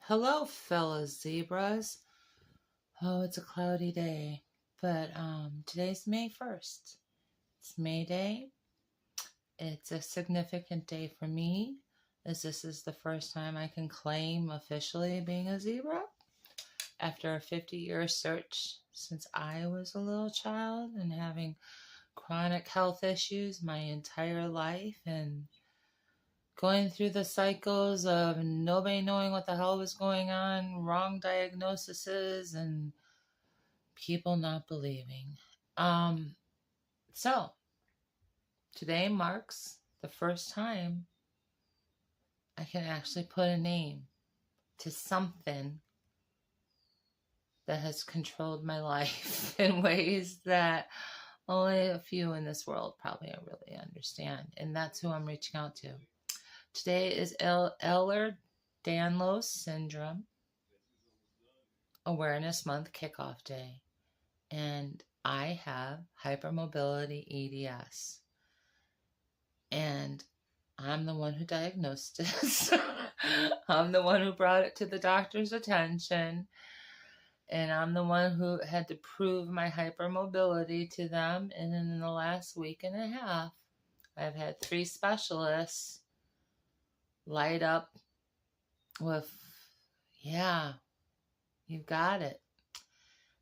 Hello, fellow zebras. Oh, it's a cloudy day, but today's May 1st. It's May Day. It's a significant day for me, as this is the first time I can claim officially being a zebra after a 50-year search since I was a little child and having chronic health issues my entire life and going through the cycles of nobody knowing what the hell was going on, wrong diagnoses, and people not believing. Um, so today marks the first time I can actually put a name to something that has controlled my life in ways that only a few in this world probably really understand. And that's who I'm reaching out to. Today is Ehlers Danlos syndrome Awareness Month kickoff day. And I have hypermobility EDS. And I'm the one who diagnosed this. I'm the one who brought it to the doctor's attention. And I'm the one who had to prove my hypermobility to them. And in the last week and a half, I've had 3 specialists light up with, yeah, you've got it.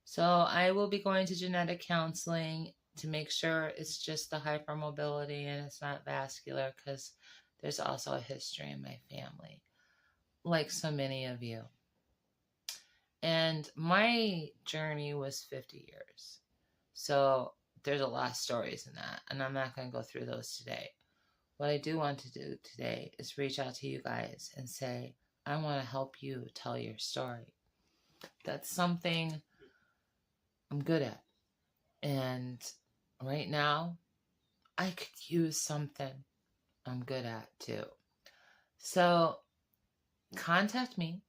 So I will be going to genetic counseling to make sure it's just the hypermobility and it's not vascular, because there's also a history in my family, like so many of you. And my journey was 50 years. So there's a lot of stories in that, and I'm not going to go through those today. What I do want to do today is reach out to you guys and say, I want to help you tell your story. That's something I'm good at. And right now, I could use something I'm good at too. So contact me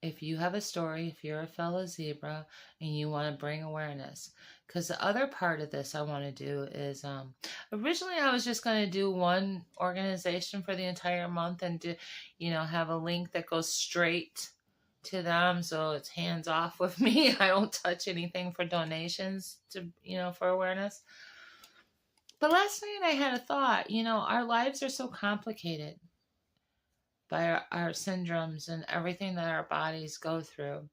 if you have a story, if you're a fellow zebra and you want to bring awareness. Because the other part of this I want to do is, originally I was just going to do one organization for the entire month and do, have a link that goes straight to them, so it's hands off with me. I don't touch anything for donations to, for awareness. But last night I had a thought, our lives are so complicated by our syndromes and everything that our bodies go through.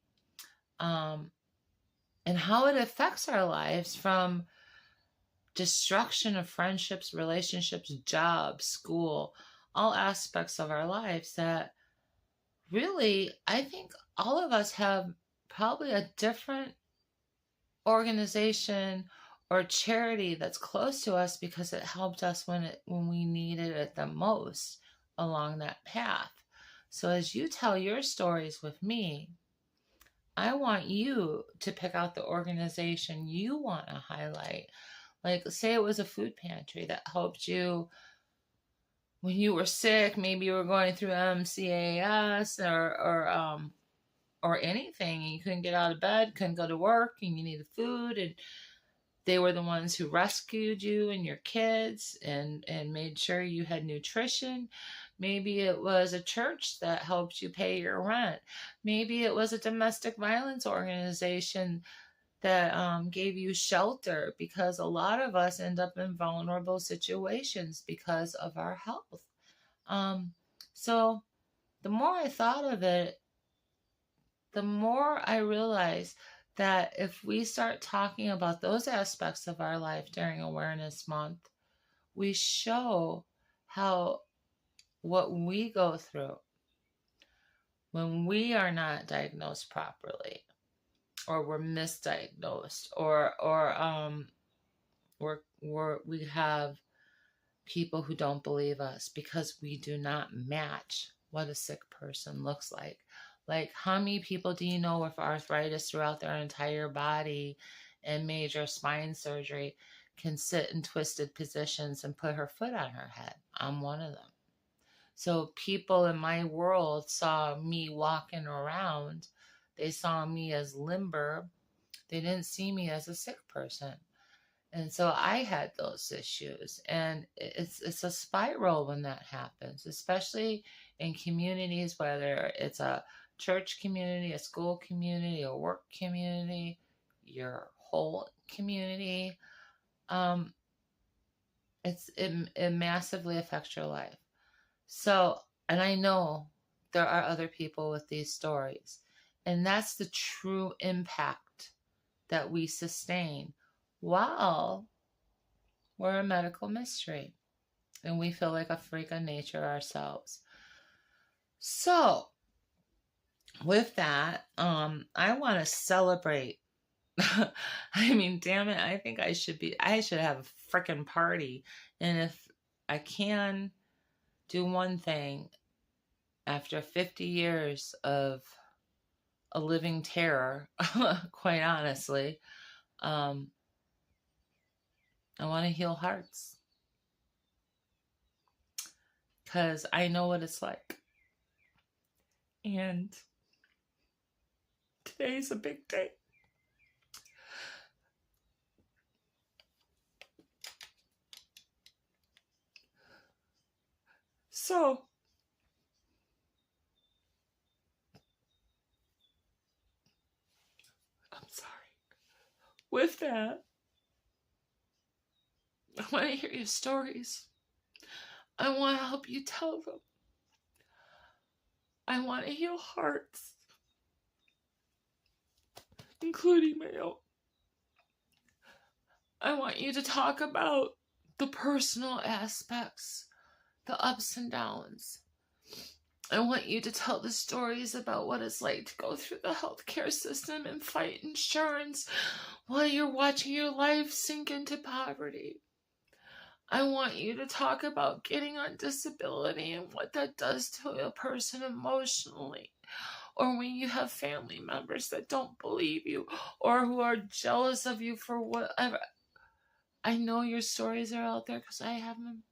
And how it affects our lives, from destruction of friendships, relationships, jobs, school, all aspects of our lives that really, I think all of us have probably a different organization or charity that's close to us because it helped us when we needed it the most along that path. So as you tell your stories with me, I want you to pick out the organization you want to highlight. Like, say it was a food pantry that helped you when you were sick. Maybe you were going through MCAS or anything, and you couldn't get out of bed, couldn't go to work, and you needed food, and they were the ones who rescued you and your kids and made sure you had nutrition. Maybe it was a church that helped you pay your rent. Maybe it was a domestic violence organization that gave you shelter, because a lot of us end up in vulnerable situations because of our health. So the more I thought of it, the more I realized that if we start talking about those aspects of our life during Awareness Month, we show how what we go through when we are not diagnosed properly, or we're misdiagnosed, or we have people who don't believe us because we do not match what a sick person looks like. Like, how many people do you know with arthritis throughout their entire body and major spine surgery can sit in twisted positions and put her foot on her head? I'm one of them. So people in my world saw me walking around. They saw me as limber. They didn't see me as a sick person. And so I had those issues. And it's a spiral when that happens, especially in communities, whether it's a church community, a school community, a work community, your whole community. It massively affects your life. So, and I know there are other people with these stories, and that's the true impact that we sustain while we're a medical mystery and we feel like a freak of nature ourselves. So, with that, I want to celebrate. I mean, damn it, I think I should have a freaking party. And if I can do one thing after 50 years of a living terror, quite honestly, I want to heal hearts. Because I know what it's like. And today's a big day. So, I'm sorry. With that, I want to hear your stories. I want to help you tell them. I want to heal hearts, including my own. I want you to talk about the personal aspects, the ups and downs. I want you to tell the stories about what it's like to go through the healthcare system and fight insurance while you're watching your life sink into poverty. I want you to talk about getting on disability and what that does to a person emotionally. Or when you have family members that don't believe you or who are jealous of you for whatever. I know your stories are out there because I have them.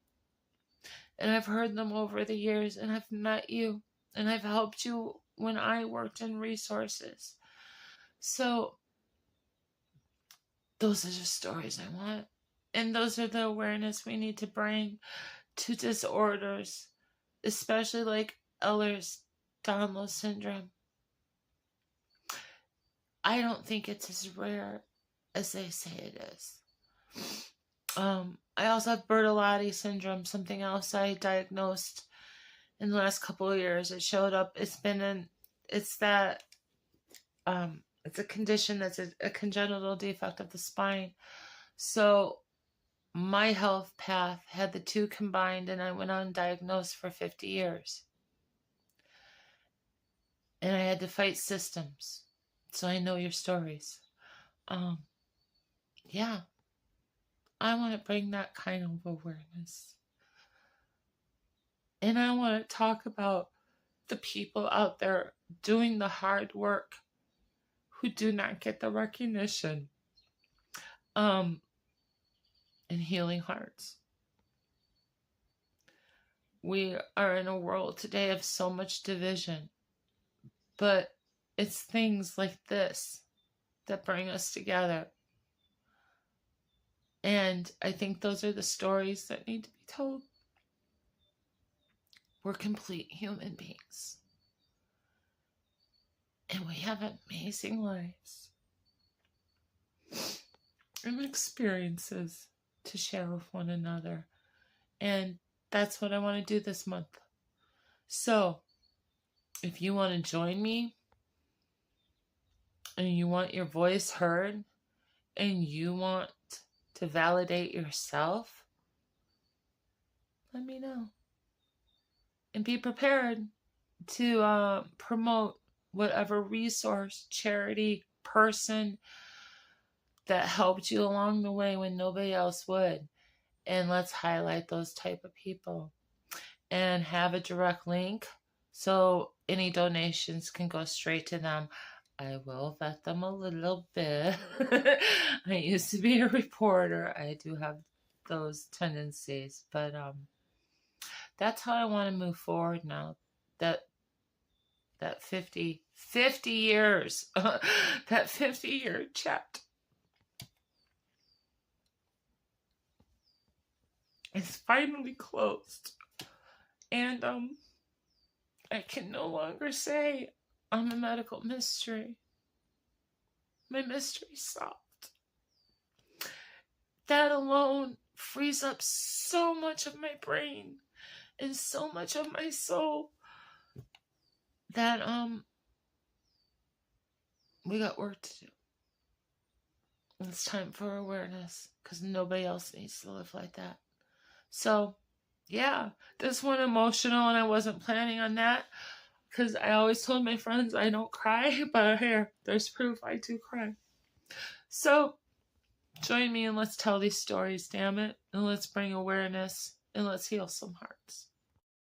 And I've heard them over the years, and I've met you, and I've helped you when I worked in resources. So those are the stories I want. And those are the awareness we need to bring to disorders, especially like Ehlers, Danlos syndrome. I don't think it's as rare as they say it is. I also have Bertolotti syndrome, something else I diagnosed in the last couple of years. It showed up. It's a condition that's a congenital defect of the spine. So my health path had the two combined, and I went undiagnosed for 50 years. And I had to fight systems. So I know your stories. Yeah. I want to bring that kind of awareness. And I want to talk about the people out there doing the hard work who do not get the recognition in healing hearts. We are in a world today of so much division, but it's things like this that bring us together. And I think those are the stories that need to be told. We're complete human beings. And we have amazing lives and experiences to share with one another. And that's what I want to do this month. So, if you want to join me and you want your voice heard and you want to validate yourself, let me know. And be prepared to promote whatever resource, charity, person that helped you along the way when nobody else would. And let's highlight those type of people and have a direct link so any donations can go straight to them. I will vet them a little bit. I used to be a reporter. I do have those tendencies, but that's how I want to move forward now. That 50 years, that 50-year chat is finally closed. And I can no longer say I'm a medical mystery. My mystery solved. That alone frees up so much of my brain and so much of my soul that we got work to do. It's time for awareness, because nobody else needs to live like that. So, yeah, this one emotional, and I wasn't planning on that, because I always told my friends I don't cry, but here, there's proof I do cry. So, join me and let's tell these stories, damn it, and let's bring awareness, and let's heal some hearts.